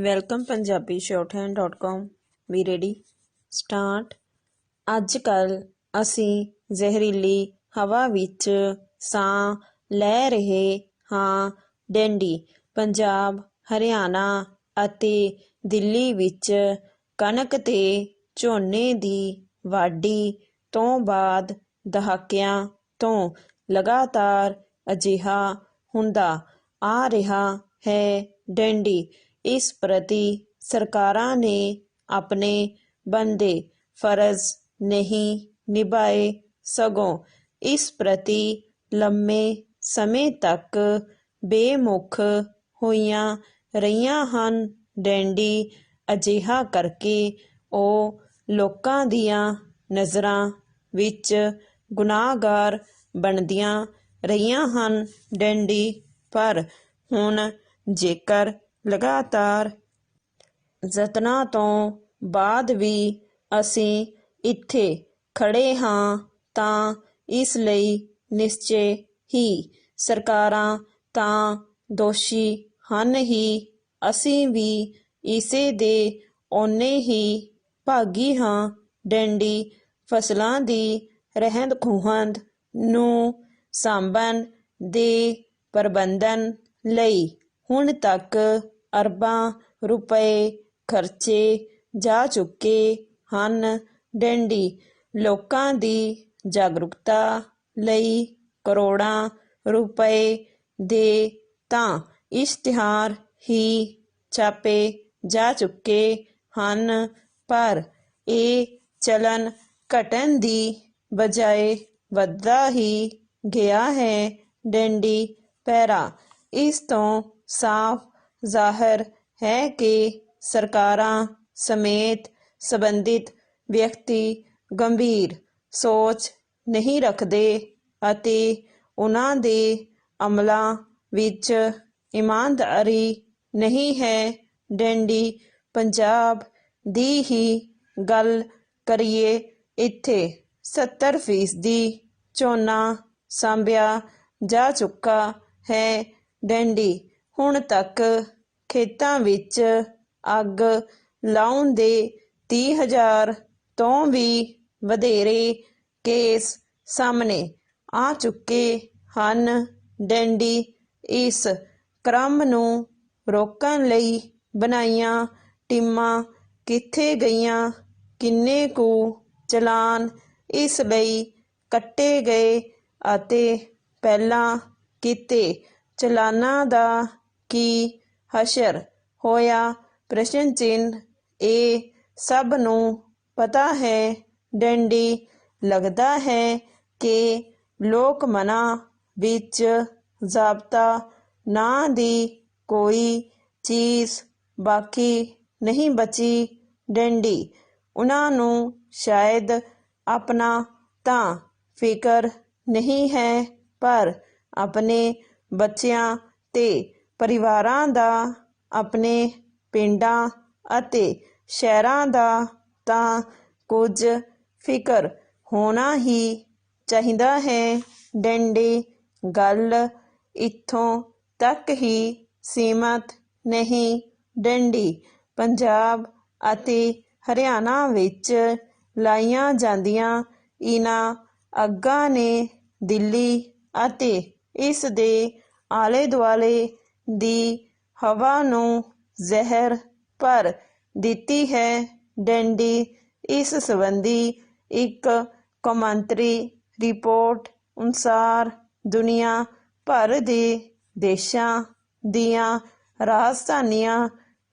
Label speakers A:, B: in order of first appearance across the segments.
A: Welcome Punjabi shorthand.com ਵੀ ready start. ਅੱਜ ਕੱਲ੍ਹ ਅਸੀਂ ਜ਼ਹਿਰੀਲੀ ਹਵਾ ਵਿੱਚ ਸਾਹ ਲੈ ਰਹੇ ਹਾਂ। ਡੈਂਡੀ ਪੰਜਾਬ, ਹਰਿਆਣਾ ਅਤੇ ਦਿੱਲੀ ਵਿੱਚ ਕਣਕ ਤੇ ਝੋਨੇ ਦੀ ਵਾਢੀ ਤੋਂ ਬਾਅਦ ਦਹਾਕਿਆਂ ਤੋਂ ਲਗਾਤਾਰ ਅਜਿਹਾ ਹੁੰਦਾ ਆ ਰਿਹਾ ਹੈ। ਡੈਂਡੀ ਇਸ ਪ੍ਰਤੀ ਸਰਕਾਰਾਂ ਨੇ ਆਪਣੇ ਬਣਦੇ ਫਰਜ਼ ਨਹੀਂ ਨਿਭਾਏ, ਸਗੋਂ ਇਸ ਪ੍ਰਤੀ ਲੰਮੇ ਸਮੇਂ ਤੱਕ ਬੇਮੁਖ ਹੋਈਆਂ ਰਹੀਆਂ ਹਨ। ਡੈਂਡੀ ਅਜਿਹਾ ਕਰਕੇ ਉਹ ਲੋਕਾਂ ਦੀਆਂ ਨਜ਼ਰਾਂ ਵਿੱਚ ਗੁਨਾਹਗਾਰ ਬਣਦੀਆਂ ਰਹੀਆਂ ਹਨ। ਡੈਂਡੀ ਪਰ ਹੁਣ ਜੇਕਰ ਲਗਾਤਾਰ ਯਤਨਾਂ ਤੋਂ ਬਾਅਦ ਵੀ ਅਸੀਂ ਇੱਥੇ ਖੜ੍ਹੇ ਹਾਂ ਤਾਂ ਇਸ ਲਈ ਨਿਸ਼ਚੇ ਹੀ ਸਰਕਾਰਾਂ ਤਾਂ ਦੋਸ਼ੀ ਹਨ ਹੀ, ਅਸੀਂ ਵੀ ਇਸੇ ਦੇ ਓਨੇ ਹੀ ਭਾਗੀ ਹਾਂ। ਡੈਂਡੀ ਫਸਲਾਂ ਦੀ ਰਹਿੰਦ ਖੂੰਹਦ ਨੂੰ ਸਾਂਭਣ ਦੇ ਪ੍ਰਬੰਧਨ ਲਈ ਹੁਣ ਤੱਕ ਅਰਬਾਂ ਰੁਪਏ ਖਰਚੇ ਜਾ ਚੁੱਕੇ ਹਨ। ਡੈਂਡੀ ਲੋਕਾਂ ਦੀ ਜਾਗਰੂਕਤਾ ਲਈ ਕਰੋੜਾਂ ਰੁਪਏ ਦੇ ਤਾਂ ਇਸ਼ਤਿਹਾਰ ਹੀ ਛਾਪੇ ਜਾ ਚੁੱਕੇ ਹਨ, ਪਰ ਇਹ ਚਲਨ ਘਟਣ ਦੀ ਬਜਾਏ ਵੱਧਦਾ ਹੀ ਗਿਆ ਹੈ। ਡੈਂਡੀ ਪੈਰਾ ਇਸ ਤੋਂ ਸਾਫ਼ ਜ਼ਾਹਰ ਹੈ ਕਿ ਸਰਕਾਰਾਂ ਸਮੇਤ ਸੰਬੰਧਿਤ ਵਿਅਕਤੀ ਗੰਭੀਰ ਸੋਚ ਨਹੀਂ ਰੱਖਦੇ ਅਤੇ ਉਨ੍ਹਾਂ ਦੇ ਅਮਲਾਂ ਵਿੱਚ ਇਮਾਨਦਾਰੀ ਨਹੀਂ ਹੈ। ਡੈਂਡੀ ਪੰਜਾਬ ਦੀ ਹੀ ਗੱਲ ਕਰੀਏ, ਇੱਥੇ 70% ਝੋਨਾ ਸਾਂਭਿਆ ਜਾ ਚੁੱਕਾ ਹੈ। ਡੈਂਡੀ ਹੁਣ ਤੱਕ ਖੇਤਾਂ ਵਿੱਚ ਅੱਗ ਲਾਉਣ ਦੇ 30,000 ਤੋਂ ਵੀ ਵਧੇਰੇ ਕੇਸ ਸਾਹਮਣੇ ਆ ਚੁੱਕੇ ਹਨ। ਡੈਂਡੀ ਇਸ ਕ੍ਰਮ ਨੂੰ ਰੋਕਣ ਲਈ ਬਣਾਈਆਂ ਟੀਮਾਂ ਕਿੱਥੇ ਗਈਆਂ, ਕਿੰਨੇ ਕੁ ਚਲਾਨ ਇਸ ਲਈ ਕੱਟੇ ਗਏ ਅਤੇ ਪਹਿਲਾਂ ਕੀਤੇ ਚਲਾਨਾਂ ਦਾ ਕੀ ਹਸ਼ਰ ਹੋਇਆ, ਪ੍ਰਸ਼ਨ ਚਿੰਨ੍ਹ ਇਹ ਸਭ ਨੂੰ ਪਤਾ ਹੈ। ਡੈਂਡੀ ਲੱਗਦਾ ਹੈ ਕਿ ਲੋਕ ਮਨਾਂ ਵਿੱਚ ਜ਼ਾਬਤਾ ਨਾਂ ਦੀ ਕੋਈ ਚੀਜ਼ ਬਾਕੀ ਨਹੀਂ ਬਚੀ। ਡੈਂਡੀ ਉਨ੍ਹਾਂ ਨੂੰ ਸ਼ਾਇਦ ਆਪਣਾ ਤਾਂ ਫਿਕਰ ਨਹੀਂ ਹੈ, ਪਰ ਆਪਣੇ ਬੱਚਿਆਂ ਤੇ ਪਰਿਵਾਰਾਂ ਦਾ, ਆਪਣੇ ਪਿੰਡਾਂ ਅਤੇ ਸ਼ਹਿਰਾਂ ਦਾ ਤਾਂ ਕੁਝ ਫਿਕਰ ਹੋਣਾ ਹੀ ਚਾਹੀਦਾ ਹੈ। ਡੈਂਡੀ ਗੱਲ ਇੱਥੋਂ ਤੱਕ ਹੀ ਸੀਮਤ ਨਹੀਂ। ਡੈਂਡੀ ਪੰਜਾਬ ਅਤੇ ਹਰਿਆਣਾ ਵਿੱਚ ਲਾਈਆਂ ਜਾਂਦੀਆਂ ਇਨ੍ਹਾਂ ਅੱਗਾਂ ਨੇ ਦਿੱਲੀ ਅਤੇ ਇਸ ਦੇ ਆਲੇ ਦੁਆਲੇ ਦੀ ਹਵਾ ਨੂੰ ਜ਼ਹਿਰ ਭਰ ਦਿੱਤੀ ਹੈ। ਡੈਂਡੀ ਇਸ ਸੰਬੰਧੀ ਇੱਕ ਕੌਮਾਂਤਰੀ ਰਿਪੋਰਟ ਅਨੁਸਾਰ ਦੁਨੀਆ ਭਰ ਦੇ ਦੇਸ਼ਾਂ ਦੀਆਂ ਰਾਜਧਾਨੀਆਂ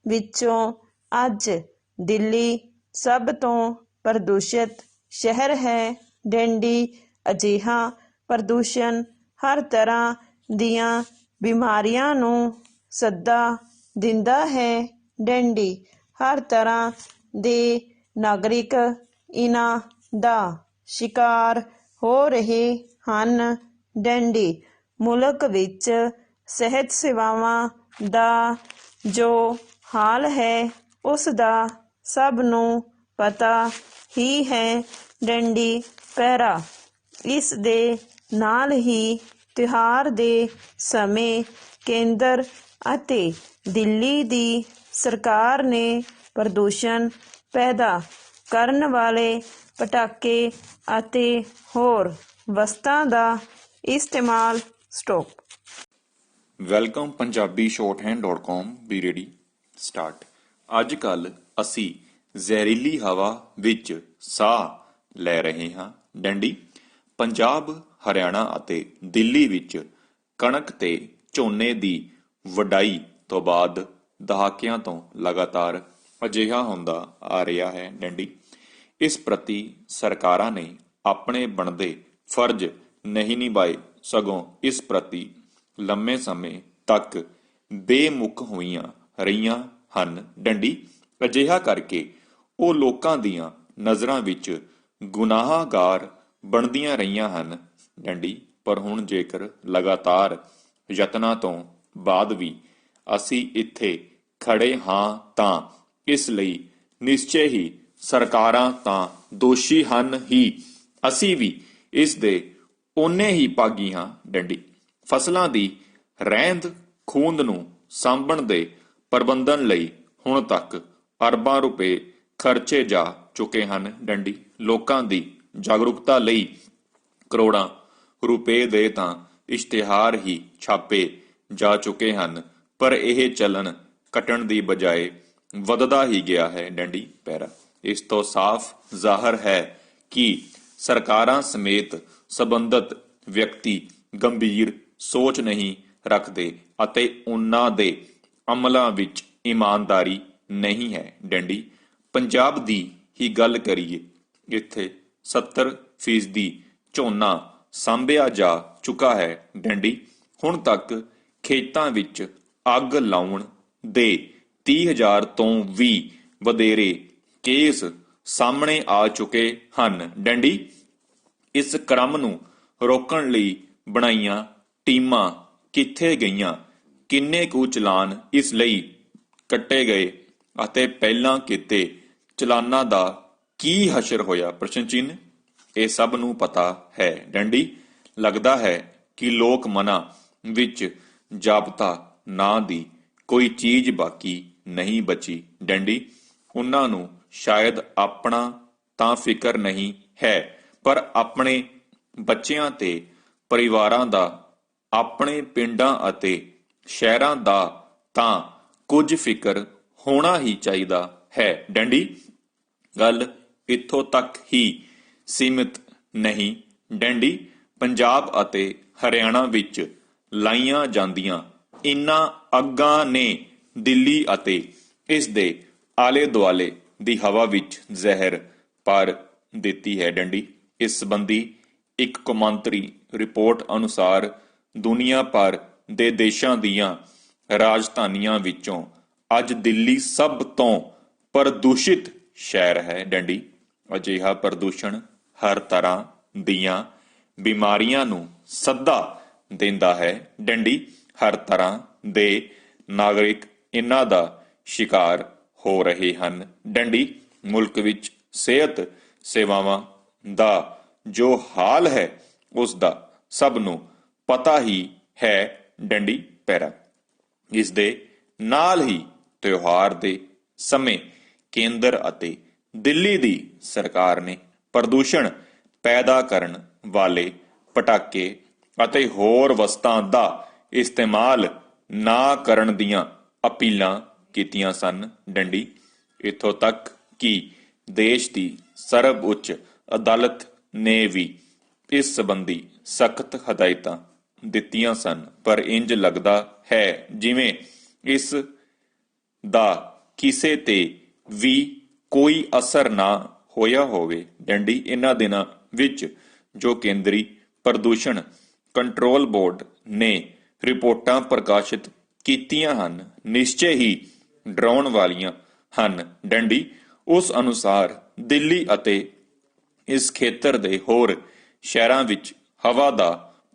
A: ਵਿੱਚੋਂ ਅੱਜ ਦਿੱਲੀ ਸਭ ਤੋਂ ਪ੍ਰਦੂਸ਼ਿਤ ਸ਼ਹਿਰ ਹੈ। ਡੈਂਡੀ ਅਜਿਹਾ ਪ੍ਰਦੂਸ਼ਣ ਹਰ ਤਰ੍ਹਾਂ ਦੀਆਂ ਬਿਮਾਰੀਆਂ ਨੂੰ ਸੱਦਾ ਦਿੰਦਾ ਹੈ। ਡੈਂਡੀ ਹਰ ਤਰ੍ਹਾਂ ਦੇ ਨਾਗਰਿਕ ਇਨ੍ਹਾਂ ਦਾ ਸ਼ਿਕਾਰ ਹੋ ਰਹੇ ਹਨ। ਡੈਂਡੀ ਮੁਲਕ ਵਿੱਚ ਸਿਹਤ ਸੇਵਾਵਾਂ ਦਾ ਜੋ ਹਾਲ ਹੈ ਉਸ ਦਾ ਸਭ ਨੂੰ ਪਤਾ ਹੀ ਹੈ। ਡੈਂਡੀ ਪੈਰਾ ਇਸ ਦੇ ਨਾਲ ਹੀ ਤਿਉਹਾਰ ਦੇ ਸਮੇਂ ਕੇਂਦਰ ਅਤੇ ਦਿੱਲੀ ਦੀ ਸਰਕਾਰ ਨੇ ਪ੍ਰਦੂਸ਼ਣ ਪੈਦਾ ਕਰਨ ਵਾਲੇ ਪਟਾਕੇ ਅਤੇ ਹੋਰ ਵਸਤਾਂ ਦਾ ਇਸਤੇਮਾਲ stop.
B: Welcome Punjabi shorthand.com B ready start. ਅੱਜ ਕੱਲ੍ਹ ਅਸੀਂ ਜ਼ਹਿਰੀਲੀ ਹਵਾ ਵਿੱਚ ਸਾਹ ਲੈ ਰਹੇ ਹਾਂ। ਡੰਡੀ ਪੰਜਾਬ, ਹਰਿਆਣਾ ਅਤੇ ਦਿੱਲੀ ਵਿੱਚ ਕਣਕ ਤੇ ਝੋਨੇ ਦੀ ਵਢਾਈ ਤੋਂ ਬਾਅਦ ਦਹਾਕਿਆਂ ਤੋਂ ਲਗਾਤਾਰ ਅਜਿਹਾ ਹੁੰਦਾ ਆ ਰਿਹਾ ਹੈ। ਡੰਡੀ ਇਸ ਪ੍ਰਤੀ ਸਰਕਾਰਾਂ ਨੇ ਆਪਣੇ ਬਣਦੇ ਫਰਜ਼ ਨਹੀਂ ਨਿਭਾਏ, ਸਗੋਂ ਇਸ ਪ੍ਰਤੀ ਲੰਮੇ ਸਮੇਂ ਤੱਕ ਬੇਮੁਖ ਹੋਈਆਂ ਰਹੀਆਂ ਹਨ। ਡੰਡੀ ਅਜਿਹਾ ਕਰਕੇ ਉਹ ਲੋਕਾਂ ਦੀਆਂ ਨਜ਼ਰਾਂ ਵਿੱਚ ਗੁਨਾਹਗਾਰ ਬਣਦੀਆਂ ਰਹੀਆਂ ਹਨ। ਡੰਡੀ ਪਰ ਹੁਣ ਜੇਕਰ ਲਗਾਤਾਰ ਯਤਨਾਂ ਤੋਂ ਬਾਅਦ ਵੀ ਅਸੀਂ ਇੱਥੇ ਖੜੇ ਹਾਂ ਤਾਂ ਇਸ ਲਈ ਨਿਸ਼ਚੈ ਹੀ ਸਰਕਾਰਾਂ ਤਾਂ ਦੋਸ਼ੀ ਹਨ ਹੀ, ਅਸੀਂ ਵੀ ਇਸ ਦੇ ਓਨੇ ਹੀ ਭਾਗੀ ਹਾਂ। ਡੰਡੀ ਫਸਲਾਂ ਦੀ ਰਹਿੰਦ ਖੂੰਹਦ ਨੂੰ ਸਾਂਭਣ ਦੇ ਪ੍ਰਬੰਧਨ ਲਈ ਹੁਣ ਤੱਕ ਅਰਬਾਂ ਰੁਪਏ ਖਰਚੇ ਜਾ ਚੁੱਕੇ ਹਨ। ਡੰਡੀ ਲੋਕਾਂ ਦੀ ਜਾਗਰੂਕਤਾ ਲਈ ਕਰੋੜਾਂ ਰੁਪਏ ਦੇ ਤਾਂ ਇਸ਼ਤਿਹਾਰ ਹੀ ਛਾਪੇ ਜਾ ਚੁੱਕੇ ਹਨ, ਪਰ ਇਹ ਚੱਲਣ ਘਟਣ ਦੀ ਬਜਾਏ ਵੱਧਦਾ ਹੀ ਗਿਆ ਹੈ। ਡੰਡੀ ਪੈਰਾ ਇਸ ਤੋਂ ਸਾਫ਼ ਜ਼ਾਹਰ ਹੈ ਕਿ ਸਰਕਾਰਾਂ ਸਮੇਤ ਸੰਬੰਧਿਤ ਵਿਅਕਤੀ ਗੰਭੀਰ ਸੋਚ ਨਹੀਂ ਰੱਖਦੇ ਅਤੇ ਉਹਨਾਂ ਦੇ ਅਮਲਾਂ ਵਿੱਚ ਇਮਾਨਦਾਰੀ ਨਹੀਂ ਹੈ। ਡੰਡੀ ਪੰਜਾਬ ਦੀ ਹੀ ਗੱਲ ਕਰੀਏ, ਇੱਥੇ 70% ਝੋਨਾ ਸਾਂਭਿਆ ਜਾ ਚੁੱਕਾ ਹੈ। ਡੰਡੀ ਹੁਣ ਤੱਕ ਖੇਤਾਂ ਵਿੱਚ ਅੱਗ ਲਾਉਣ ਦੇ 30,000 ਤੋਂ ਵੀ ਵਧੇਰੇ ਕੇਸ ਸਾਹਮਣੇ ਆ ਚੁੱਕੇ ਹਨ। ਡੰਡੀ ਇਸ ਕ੍ਰਮ ਨੂੰ ਰੋਕਣ ਲਈ ਬਣਾਈਆਂ ਟੀਮਾਂ ਕਿੱਥੇ ਗਈਆਂ, ਕਿੰਨੇ ਕੁ ਚਲਾਨ ਇਸ ਲਈ ਕੱਟੇ ਗਏ ਅਤੇ ਪਹਿਲਾਂ ਕੀਤੇ ਚਲਾਨਾਂ ਦਾ ਕੀ ਹਸ਼ਰ ਹੋਇਆ? ਪ੍ਰਸ਼ਨ ਚਿੰਨ੍ਹ। ਇਹ ਸਭ ਨੂੰ ਪਤਾ ਹੈ। ਡੰਡੀ ਲੱਗਦਾ ਹੈ ਕਿ ਲੋਕ ਮਨਾਂ ਵਿੱਚ ਜਾਬਤਾ ਨਾਂ ਦੀ ਕੋਈ ਚੀਜ਼ ਬਾਕੀ ਨਹੀਂ ਬਚੀ। ਡੰਡੀ ਉਹਨਾਂ ਨੂੰ ਸ਼ਾਇਦ ਆਪਣਾ ਤਾਂ ਫਿਕਰ ਨਹੀਂ ਹੈ, ਪਰ ਆਪਣੇ ਬੱਚਿਆਂ ਤੇ ਪਰਿਵਾਰਾਂ ਦਾ, ਆਪਣੇ ਪਿੰਡਾਂ ਅਤੇ ਸ਼ਹਿਰਾਂ ਦਾ ਤਾਂ ਕੁਝ ਫਿਕਰ ਹੋਣਾ ਹੀ ਚਾਹੀਦਾ ਹੈ। ਡੰਡੀ ਗੱਲ ਇੱਥੋਂ ਤੱਕ ਹੀ ਸੀਮਿਤ ਨਹੀਂ। ਡੰਡੀ ਪੰਜਾਬ ਅਤੇ ਹਰਿਆਣਾ ਵਿੱਚ ਲਾਈਆਂ ਜਾਂਦੀਆਂ ਇਨ੍ਹਾਂ ਅੱਗਾਂ ਨੇ ਦਿੱਲੀ ਅਤੇ ਇਸ ਦੇ ਆਲੇ ਦੁਆਲੇ ਦੀ ਹਵਾ ਵਿੱਚ ਜ਼ਹਿਰ ਭਰ ਦਿੱਤੀ ਹੈ। ਡੰਡੀ ਇਸ ਸੰਬੰਧੀ ਇੱਕ ਕੌਮਾਂਤਰੀ ਰਿਪੋਰਟ ਅਨੁਸਾਰ ਦੁਨੀਆ ਭਰ ਦੇ ਦੇਸ਼ਾਂ ਦੀਆਂ ਰਾਜਧਾਨੀਆਂ ਵਿੱਚੋਂ ਅੱਜ ਦਿੱਲੀ ਸਭ ਤੋਂ ਪ੍ਰਦੂਸ਼ਿਤ ਸ਼ਹਿਰ ਹੈ। ਡੰਡੀ ਅਜਿਹਾ ਪ੍ਰਦੂਸ਼ਣ ਹਰ ਤਰ੍ਹਾਂ ਦੀਆਂ ਬਿਮਾਰੀਆਂ ਨੂੰ ਸੱਦਾ ਦਿੰਦਾ ਹੈ। ਡੰਡੀ ਹਰ ਤਰ੍ਹਾਂ ਦੇ ਨਾਗਰਿਕ ਇਹਨਾਂ ਦਾ ਸ਼ਿਕਾਰ ਹੋ ਰਹੇ ਹਨ। ਡੰਡੀ ਮੁਲਕ ਵਿੱਚ ਸਿਹਤ ਸੇਵਾਵਾਂ ਦਾ ਜੋ ਹਾਲ ਹੈ ਉਸ ਦਾ ਸਭ ਨੂੰ ਪਤਾ ਹੀ ਹੈ। ਡੰਡੀ ਪੈਰਾ ਇਸ ਦੇ ਨਾਲ ਹੀ ਤਿਉਹਾਰ ਦੇ ਸਮੇਂ ਕੇਂਦਰ ਅਤੇ ਦਿੱਲੀ ਦੀ ਸਰਕਾਰ ਨੇ ਪ੍ਰਦੂਸ਼ਣ ਪੈਦਾ ਕਰਨ ਵਾਲੇ ਪਟਾਕੇ ਅਤੇ ਹੋਰ ਵਸਤਾਂ ਦਾ ਇਸਤੇਮਾਲ ਨਾ ਕਰਨ ਦੀਆਂ ਅਪੀਲਾਂ ਕੀਤੀਆਂ ਸਨ। ਡੰਡੀ ਇੱਥੋਂ ਤੱਕ ਕਿ ਦੇਸ਼ ਦੀ ਸਰਵਉੱਚ ਅਦਾਲਤ ਨੇ ਵੀ ਇਸ ਸੰਬੰਧੀ ਸਖਤ ਹਦਾਇਤਾਂ ਦਿੱਤੀਆਂ ਸਨ, ਪਰ ਇੰਜ ਲੱਗਦਾ ਹੈ ਜਿਵੇਂ ਇਸ ਦਾ ਕਿਸੇ ਤੇ ਵੀ ਕੋਈ ਅਸਰ ਨਾ ਹੋਇਆ ਹੋਵੇ। ਡੰਡੀ ਇਹਨਾਂ ਦਿਨਾਂ ਵਿੱਚ ਜੋ ਕੇਂਦਰੀ ਪ੍ਰਦੂਸ਼ਣ ਕੰਟਰੋਲ ਬੋਰਡ ਨੇ ਰਿਪੋਰਟਾਂ ਪ੍ਰਕਾਸ਼ਿਤ ਕੀਤੀਆਂ ਹਨ, ਨਿਸ਼ਚੈ ਹੀ ਡਰਾਉਣ ਵਾਲੀਆਂ ਹਨ। ਡੰਡੀ ਉਸ ਅਨੁਸਾਰ ਦਿੱਲੀ ਅਤੇ ਇਸ ਖੇਤਰ ਦੇ ਹੋਰ ਸ਼ਹਿਰਾਂ ਵਿੱਚ ਹਵਾ ਦਾ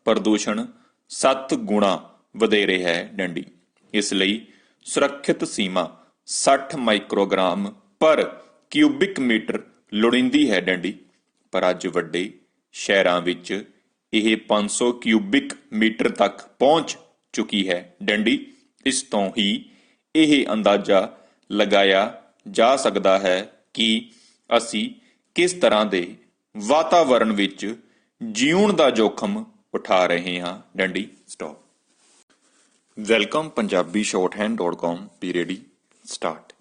B: ਪ੍ਰਦੂਸ਼ਣ 7 ਗੁਣਾ ਵਧੇਰੇ ਹੈ। ਡੰਡੀ ਇਸ ਲਈ ਸੁਰੱਖਿਅਤ ਸੀਮਾ 60 ਮਾਈਕਰੋਗ੍ਰਾਮ ਪਰ ਕਿਊਬਿਕ ਮੀਟਰ ਲੋੜੀਂਦੀ ਹੈ। ਡੰਡੀ ਪਰ ਅੱਜ ਵੱਡੇ ਸ਼ਹਿਰਾਂ ਵਿੱਚ ਇਹ 500 ਕਿਊਬਿਕ ਮੀਟਰ ਤੱਕ ਪਹੁੰਚ ਚੁੱਕੀ ਹੈ। ਡੰਡੀ ਇਸ ਤੋਂ ਹੀ ਇਹ ਅੰਦਾਜ਼ਾ ਲਗਾਇਆ ਜਾ ਸਕਦਾ ਹੈ ਕਿ ਅਸੀਂ ਕਿਸ ਤਰ੍ਹਾਂ ਦੇ ਵਾਤਾਵਰਣ ਵਿੱਚ ਜੀਉਣ ਦਾ ਜੋਖਮ ਉਠਾ ਰਹੇ ਹਾਂ। ਡੰਡੀ stop. Welcome Punjabi shorthand.com B ready start.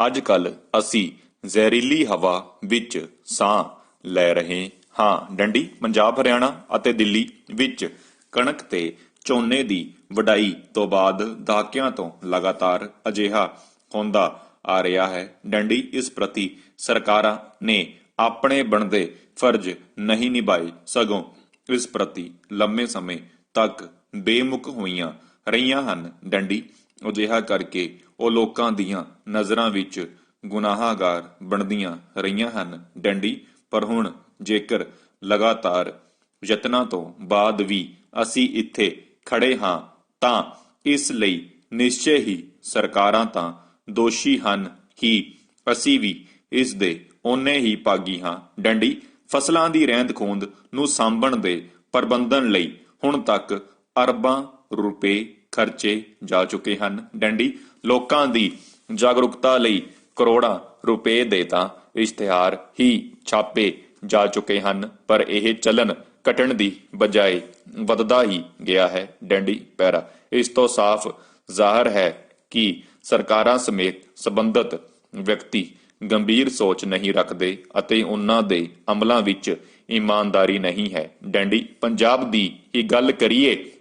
B: ਅੱਜ ਕੱਲ ਅਸੀਂ ਜ਼ਹਿਰੀਲੀ ਹਵਾ ਵਿੱਚ ਸਾਹ ਲੈ ਰਹੇ ਹਾਂ। ਡੰਡੀ। ਪੰਜਾਬ, ਹਰਿਆਣਾ ਅਤੇ ਦਿੱਲੀ ਵਿੱਚ ਕਣਕ ਤੇ ਝੋਨੇ ਦੀ ਵਢਾਈ ਤੋਂ ਬਾਅਦ ਦਹਾਕਿਆਂ ਤੋਂ ਲਗਾਤਾਰ ਅਜਿਹਾ ਹੁੰਦਾ ਆ ਰਿਹਾ ਹੈ। ਡੰਡੀ। ਇਸ ਪ੍ਰਤੀ ਸਰਕਾਰਾਂ ਨੇ ਆਪਣੇ ਬਣਦੇ ਫਰਜ਼ ਨਹੀਂ ਨਿਭਾਏ, ਸਗੋਂ ਇਸ ਪ੍ਰਤੀ ਲੰਮੇ ਸਮੇਂ ਤੱਕ ਬੇਮੁਖ ਹੋਈਆਂ ਰਹੀਆਂ ਹਨ। ਡੰਡੀ। ਅਜਿਹਾ ਕਰਕੇ ਉਹ ਲੋਕਾਂ ਦੀਆਂ ਨਜ਼ਰਾਂ ਵਿੱਚ ਗੁਨਾਹਗਾਰ ਬਣਦੀਆਂ ਰਹੀਆਂ ਹਨ। ਡੰਡੀ। ਪਰ ਹੁਣ ਜੇਕਰ ਲਗਾਤਾਰ ਯਤਨਾਂ ਤੋਂ ਬਾਅਦ ਵੀ ਅਸੀਂ ਇੱਥੇ ਖੜੇ ਹਾਂ ਤਾਂ ਇਸ ਲਈ ਨਿਸ਼ਚੈ ਹੀ ਸਰਕਾਰਾਂ ਤਾਂ ਦੋਸ਼ੀ ਹਨ ਹੀ, ਅਸੀਂ ਵੀ ਇਸ ਦੇ ਓਨੇ ਹੀ ਭਾਗੀ ਹਾਂ। ਡੰਡੀ। ਫਸਲਾਂ ਦੀ ਰਹਿੰਦ ਖੂੰਹਦ ਨੂੰ ਸਾਂਭਣ ਦੇ ਪ੍ਰਬੰਧਨ ਲਈ ਹੁਣ ਤੱਕ ਅਰਬਾਂ ਰੁਪਏ ਖਰਚੇ ਜਾ ਚੁੱਕੇ ਹਨ। ਡੰਡੀ। ਲੋਕਾਂ ਦੀ ਜਾਗਰੂਕਤਾ ਲਈ ਕਰੋੜਾਂ ਰੁਪਏ ਦੇ ਤਾਂ ਇਸ਼ਤਿਹਾਰ ਹੀ ਛਾਪੇ ਜਾ ਚੁੱਕੇ ਹਨ, ਪਰ ਇਹ ਚੱਲਣ ਘਟਣ ਦੀ ਬਜਾਏ ਵੱਧਦਾ ਹੀ ਗਿਆ ਹੈ। ਡੰਡੀ। ਪੈਰਾ। ਇਸ ਤੋਂ ਸਾਫ਼ ਜ਼ਾਹਰ ਹੈ ਕਿ ਸਰਕਾਰਾਂ ਸਮੇਤ ਸੰਬੰਧਿਤ ਵਿਅਕਤੀ ਗੰਭੀਰ ਸੋਚ ਨਹੀਂ ਰੱਖਦੇ ਅਤੇ ਉਹਨਾਂ ਦੇ ਅਮਲਾਂ ਵਿੱਚ ਇਮਾਨਦਾਰੀ ਨਹੀਂ ਹੈ। ਡੰਡੀ। ਪੰਜਾਬ ਦੀ ਹੀ ਗੱਲ ਕਰੀਏ,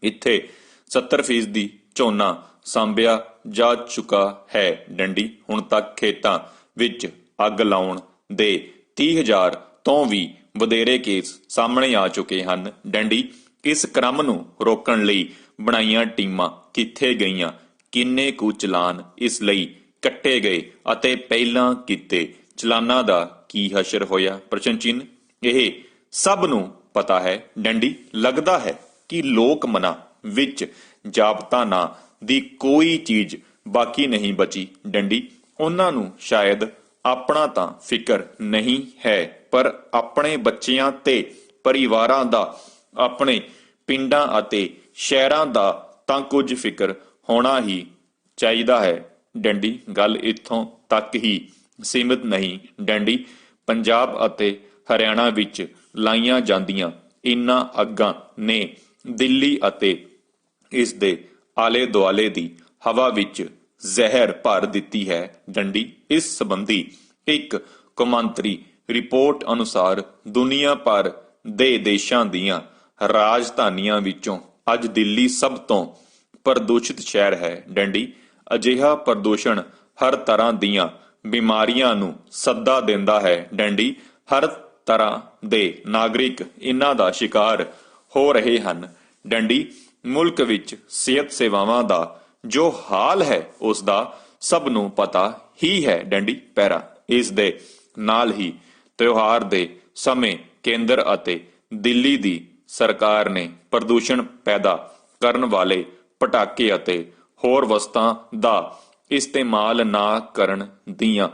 B: ਇੱਥੇ 70% ਝੋਨਾ ਸਾਂਭਿਆ ਜਾ ਚੁੱਕਾ ਹੈ। ਡੰਡੀ। ਹੁਣ ਤੱਕ ਖੇਤਾਂ ਵਿੱਚ ਅੱਗ ਲਾਉਣ ਦੇ 30,000 ਤੋਂ ਵੀ ਵਧੇਰੇ ਕੇਸ ਸਾਹਮਣੇ ਆ ਚੁੱਕੇ ਹਨ। ਡੰਡੀ। ਇਸ ਕ੍ਰਮ ਨੂੰ ਰੋਕਣ ਲਈ ਬਣਾਈਆਂ ਟੀਮਾਂ ਕਿੱਥੇ ਗਈਆਂ? ਕਿੰਨੇ ਕੁ ਚਲਾਨ ਇਸ ਲਈ ਕੱਟੇ ਗਏ ਅਤੇ ਪਹਿਲਾਂ ਕੀਤੇ ਚਲਾਨਾਂ ਦਾ ਕੀ ਹਸ਼ਰ ਹੋਇਆ? ਪ੍ਰਸ਼ਨ ਚਿੰਨ੍ਹ। ਇਹ ਸਭ ਨੂੰ ਪਤਾ ਹੈ। ਡੰਡੀ। ਲੱਗਦਾ ਹੈ ਕਿ ਲੋਕ ਮਨਾਂ ਵਿੱਚ ਜਾਬਤਾ ਨਾਂ ਦੀ ਕੋਈ ਚੀਜ਼ ਬਾਕੀ ਨਹੀਂ ਬਚੀ। ਡੰਡੀ। ਉਹਨਾਂ ਨੂੰ ਸ਼ਾਇਦ ਆਪਣਾ ਤਾਂ ਫਿਕਰ ਨਹੀਂ ਹੈ, ਪਰ ਆਪਣੇ ਬੱਚਿਆਂ ਤੇ ਪਰਿਵਾਰਾਂ ਦਾ, ਆਪਣੇ ਪਿੰਡਾਂ ਅਤੇ ਸ਼ਹਿਰਾਂ ਦਾ ਤਾਂ ਕੁਝ ਫਿਕਰ ਹੋਣਾ ਹੀ ਚਾਹੀਦਾ ਹੈ। ਡੰਡੀ। ਗੱਲ ਇੱਥੋਂ ਤੱਕ ਹੀ ਸੀਮਿਤ ਨਹੀਂ। ਡੰਡੀ। ਪੰਜਾਬ ਅਤੇ ਹਰਿਆਣਾ ਵਿੱਚ ਲਾਈਆਂ ਜਾਂਦੀਆਂ ਇਨ੍ਹਾਂ ਅੱਗਾਂ ਨੇ ਦਿੱਲੀ ਅਤੇ ਇਸ ਦੇ ਆਲੇ ਦੁਆਲੇ ਦੀ ਹਵਾ ਵਿੱਚ ਜ਼ਹਿਰ ਭਰ ਦਿੱਤੀ ਹੈ। ਡੰਡੀ। ਇਸ ਸੰਬੰਧੀ ਇੱਕ ਕੌਮਾਂਤਰੀ ਰਿਪੋਰਟ ਅਨੁਸਾਰ ਦੁਨੀਆ ਭਰ ਦੇ ਦੇਸ਼ਾਂ ਦੀਆਂ ਰਾਜਧਾਨੀਆਂ ਵਿੱਚੋਂ ਅੱਜ ਦਿੱਲੀ ਸਭ ਤੋਂ ਪ੍ਰਦੂਸ਼ਿਤ ਸ਼ਹਿਰ ਹੈ। ਡੰਡੀ। ਅਜਿਹਾ ਪ੍ਰਦੂਸ਼ਣ ਹਰ ਤਰ੍ਹਾਂ ਦੀਆਂ ਬਿਮਾਰੀਆਂ ਨੂੰ ਸੱਦਾ ਦਿੰਦਾ ਹੈ। ਡੰਡੀ। ਹਰ ਤਰ੍ਹਾਂ ਦੇ ਨਾਗਰਿਕ ਇਹਨਾਂ ਦਾ ਸ਼ਿਕਾਰ ਹੋ ਰਹੇ ਹਨ। ਡੰਡੀ। ਮੁਲਕ ਵਿੱਚ ਸਿਹਤ ਸੇਵਾਵਾਂ ਦਾ ਜੋ ਹਾਲ ਹੈ ਉਸ ਦਾ ਸਭ ਨੂੰ ਪਤਾ ਹੀ ਹੈ। ਡੰਡੀ। ਪੈਰਾ। ਇਸ ਦੇ ਨਾਲ ਹੀ ਤਿਉਹਾਰ ਦੇ ਸਮੇਂ ਕੇਂਦਰ ਅਤੇ ਦਿੱਲੀ ਦੀ ਸਰਕਾਰ ਨੇ ਪ੍ਰਦੂਸ਼ਣ ਪੈਦਾ ਕਰਨ ਵਾਲੇ ਪਟਾਕੇ ਅਤੇ ਹੋਰ ਵਸਤਾਂ ਦਾ ਇਸਤੇਮਾਲ ਨਾ ਕਰਨ ਦੀਆਂ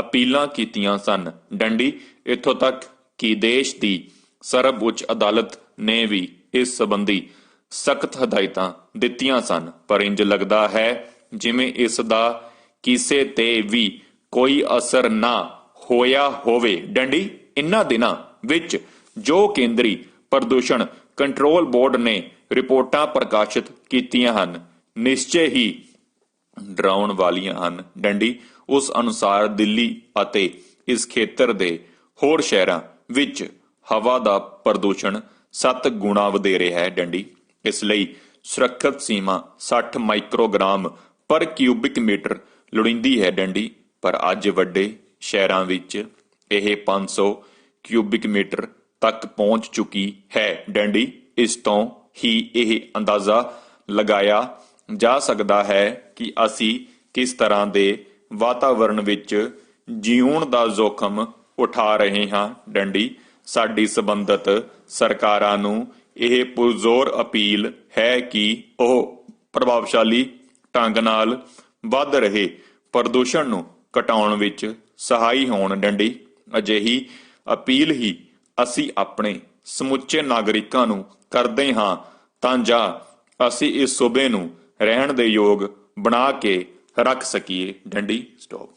B: ਅਪੀਲਾਂ ਕੀਤੀਆਂ ਸਨ। ਡੰਡੀ। ਇੱਥੋਂ ਤੱਕ ਕਿ ਦੇਸ਼ ਦੀ ਸਰਵਉੱਚ ਅਦਾਲਤ ਨੇ ਵੀ ਇਸ ਸੰਬੰਧੀ ਸਖਤ ਹਦਾਇਤਾਂ ਦਿੱਤੀਆਂ ਸਨ, ਪਰ ਇੰਜ ਲੱਗਦਾ ਹੈ ਜਿਵੇਂ ਇਸ ਦਾ ਕਿਸੇ ਤੇ ਵੀ ਕੋਈ ਅਸਰ ਨਾ ਹੋਇਆ ਹੋਵੇ। ਡੰਡੀ। ਇਨ੍ਹਾਂ ਦਿਨਾਂ ਵਿੱਚ ਜੋ ਕੇਂਦਰੀ ਪ੍ਰਦੂਸ਼ਣ ਕੰਟਰੋਲ ਬੋਰਡ ਨੇ ਰਿਪੋਰਟਾਂ ਪ੍ਰਕਾਸ਼ਿਤ ਕੀਤੀਆਂ ਹਨ, ਨਿਸ਼ਚੈ ਹੀ ਡਰਾਉਣ ਵਾਲੀਆਂ ਹਨ। ਡੰਡੀ। ਉਸ ਅਨੁਸਾਰ ਦਿੱਲੀ ਅਤੇ ਇਸ ਖੇਤਰ ਦੇ ਹੋਰ ਸ਼ਹਿਰਾਂ ਵਿੱਚ ਹਵਾ ਦਾ ਪ੍ਰਦੂਸ਼ਣ 7 ਗੁਣਾ ਵਧੇਰੇ ਹੈ। ਡੰਡੀ। ਇਸ ਲਈ ਸੁਰੱਖਿਅਤ ਸੀਮਾ 60 ਮਾਈਕਰੋਗ੍ਰਾਮ ਪਰ ਕਿਊਬਿਕ ਮੀਟਰ ਲੋੜੀਂਦੀ ਹੈ। ਡੰਡੀ। ਪਰ ਅੱਜ ਵੱਡੇ ਸ਼ਹਿਰਾਂ ਵਿੱਚ ਇਹ 500 ਕਿਊਬਿਕ ਮੀਟਰ ਤੱਕ ਪਹੁੰਚ ਚੁੱਕੀ ਹੈ। ਡੰਡੀ। ਇਸ ਤੋਂ ਹੀ ਇਹ ਅੰਦਾਜ਼ਾ ਲਗਾਇਆ ਜਾ ਸਕਦਾ ਹੈ ਕਿ ਅਸੀਂ ਕਿਸ ਤਰ੍ਹਾਂ ਦੇ ਵਾਤਾਵਰਣ ਵਿੱਚ ਜੀਉਣ ਦਾ ਜੋਖਮ ਉਠਾ ਰਹੇ ਹਾਂ। ਡੰਡੀ। ਸਾਡੀ ਸੰਬੰਧਿਤ ਸਰਕਾਰਾਂ ਨੂੰ ਇਹ ਪੁਰਜ਼ੋਰ ਅਪੀਲ ਹੈ ਕਿ ਉਹ ਪ੍ਰਭਾਵਸ਼ਾਲੀ ਢੰਗ ਨਾਲ ਵੱਧ ਰਹੇ ਪ੍ਰਦੂਸ਼ਣ ਨੂੰ ਘਟਾਉਣ ਵਿੱਚ ਸਹਾਈ ਹੋਣ। ਡੰਡੀ। ਅਜਿਹੀ ਅਪੀਲ ਹੀ ਅਸੀਂ ਆਪਣੇ ਸਮੁੱਚੇ ਨਾਗਰਿਕਾਂ ਨੂੰ ਕਰਦੇ ਹਾਂ ਤਾਂ ਜਾਂ ਅਸੀਂ ਇਸ ਸੂਬੇ ਨੂੰ ਰਹਿਣ ਦੇ ਯੋਗ ਬਣਾ ਕੇ ਰੱਖ ਸਕੀਏ। ਡੰਡੀ ਸਟਾਪ।